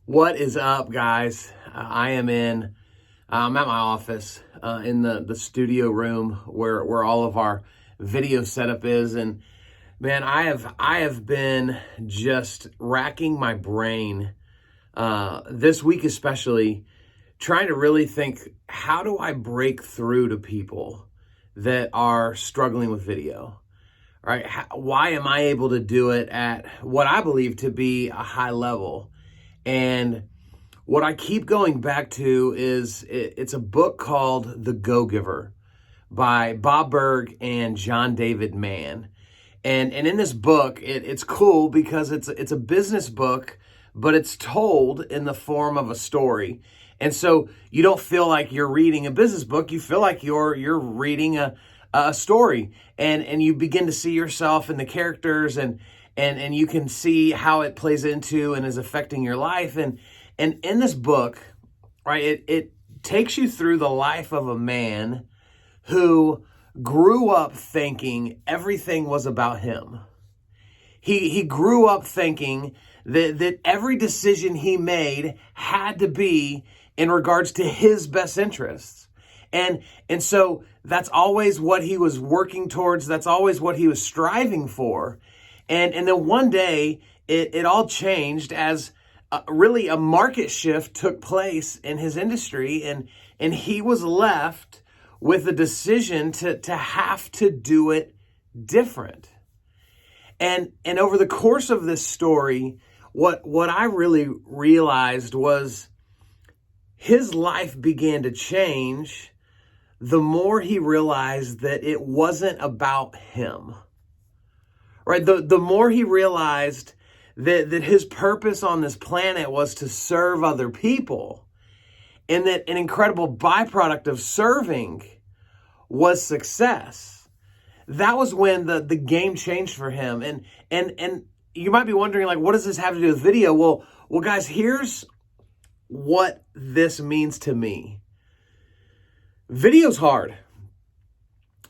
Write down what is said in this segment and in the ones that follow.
What is up, guys? I'm at my office in the studio room where all of our video setup is, and man, I have been just racking my brain this week, especially trying to really think, how do I break through to people that are struggling with video? Right? Why am I able to do it at what I believe to be a high level? And what I keep going back to is it's a book called The Go-Giver by Bob Burg and John David Mann. And in this book, it's cool because it's a business book, but it's told in the form of a story. And so you don't feel like you're reading a business book, you feel like you're reading a story, and you begin to see yourself in the characters, and you can see how it plays into and is affecting your life. And in this book, right, it takes you through the life of a man who grew up thinking everything was about him. He grew up thinking that every decision he made had to be in regards to his best interests. And so that's always what he was working towards. That's always what he was striving for. And then one day it all changed as really a market shift took place in his industry, and he was left with a decision to have to do it different. And over the course of this story, what I really realized was his life began to change the more he realized that it wasn't about him. Right? The more he realized that his purpose on this planet was to serve other people, and that an incredible byproduct of serving was success. That was when the game changed for him. And you might be wondering, like, what does this have to do with video? Well, guys, here's what this means to me. Video's hard.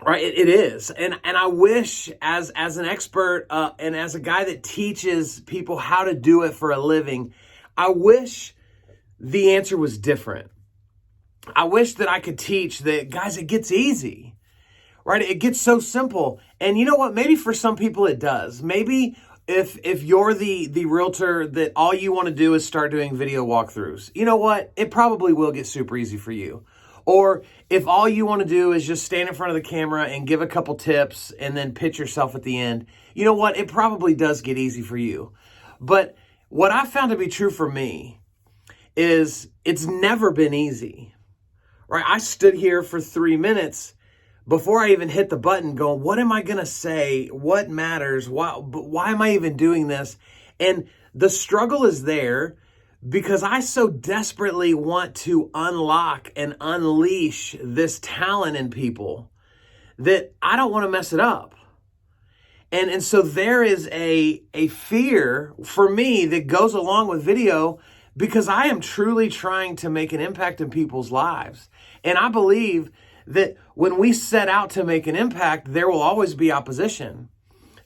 Right, it is, and I wish, as an expert and as a guy that teaches people how to do it for a living, I wish the answer was different. I wish that I could teach that, guys, it gets easy, right? It gets so simple, and you know what? Maybe for some people it does. Maybe if you're the realtor that all you want to do is start doing video walkthroughs, you know what? It probably will get super easy for you. Or if all you want to do is just stand in front of the camera and give a couple tips and then pitch yourself at the end, you know what? It probably does get easy for you. But what I found to be true for me is it's never been easy, right? I stood here for 3 minutes before I even hit the button going, what am I going to say? What matters? Why am I even doing this? And the struggle is there, because I so desperately want to unlock and unleash this talent in people that I don't want to mess it up. And so there is a fear for me that goes along with video, because I am truly trying to make an impact in people's lives. And I believe that when we set out to make an impact, there will always be opposition.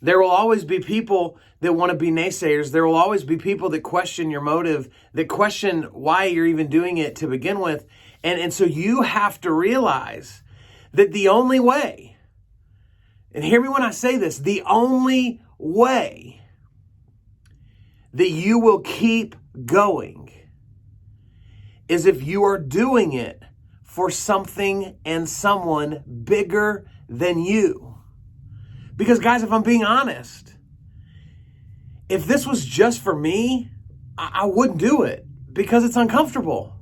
There will always be people that want to be naysayers. There will always be people that question your motive, that question why you're even doing it to begin with. And so you have to realize that the only way, and hear me when I say this, the only way that you will keep going is if you are doing it for something and someone bigger than you. Because, guys, if I'm being honest, if this was just for me, I wouldn't do it, because it's uncomfortable.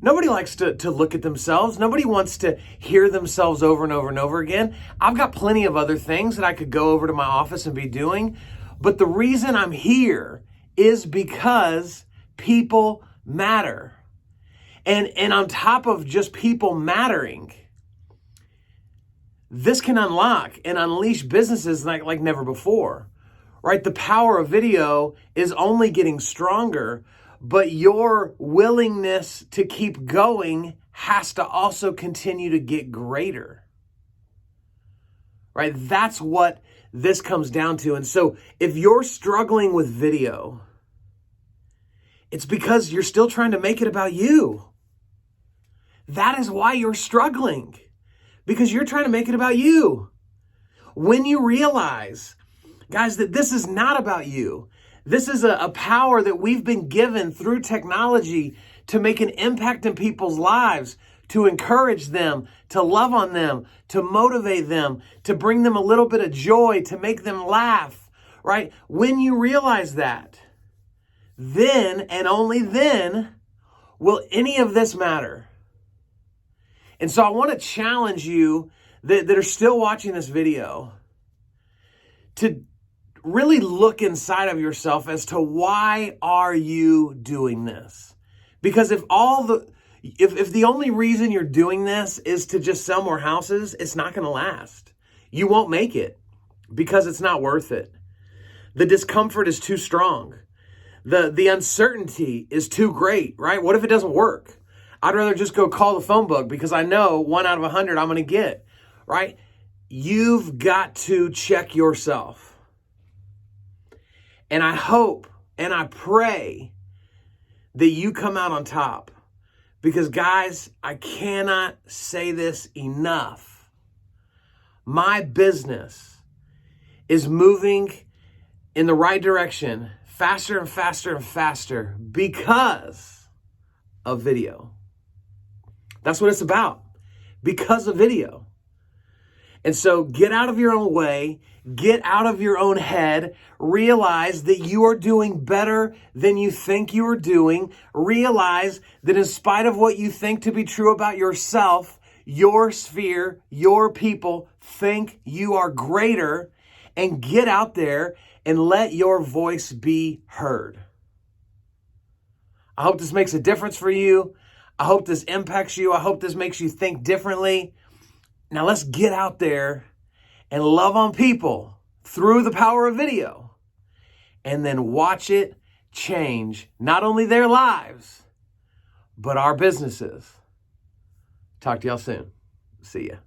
Nobody likes to look at themselves. Nobody wants to hear themselves over and over and over again. I've got plenty of other things that I could go over to my office and be doing. But the reason I'm here is because people matter. And on top of just people mattering, this can unlock and unleash businesses like never before, right? The power of video is only getting stronger, but your willingness to keep going has to also continue to get greater, right? That's what this comes down to. And so if you're struggling with video, It's because you're still trying to make it about you. That is why you're struggling, because you're trying to make it about you. When you realize, guys, that this is not about you, this is a power that we've been given through technology to make an impact in people's lives, to encourage them, to love on them, to motivate them, to bring them a little bit of joy, to make them laugh, right? When you realize that, then and only then will any of this matter. And so I want to challenge you that are still watching this video to really look inside of yourself as to why are you doing this? Because if the only reason you're doing this is to just sell more houses, it's not going to last. You won't make it because it's not worth it. The discomfort is too strong. The uncertainty is too great, right? What if it doesn't work? I'd rather just go call the phone book because I know 1 out of 100 I'm going to get, right? You've got to check yourself. And I hope and I pray that you come out on top, because guys, I cannot say this enough. My business is moving in the right direction faster and faster and faster because of video. That's what it's about, because of video. And so get out of your own way, get out of your own head, realize that you are doing better than you think you are doing. Realize that in spite of what you think to be true about yourself, your sphere, your people think you are greater, and get out there and let your voice be heard. I hope this makes a difference for you. I hope this impacts you. I hope this makes you think differently. Now let's get out there and love on people through the power of video, and then watch it change not only their lives, but our businesses. Talk to y'all soon. See ya.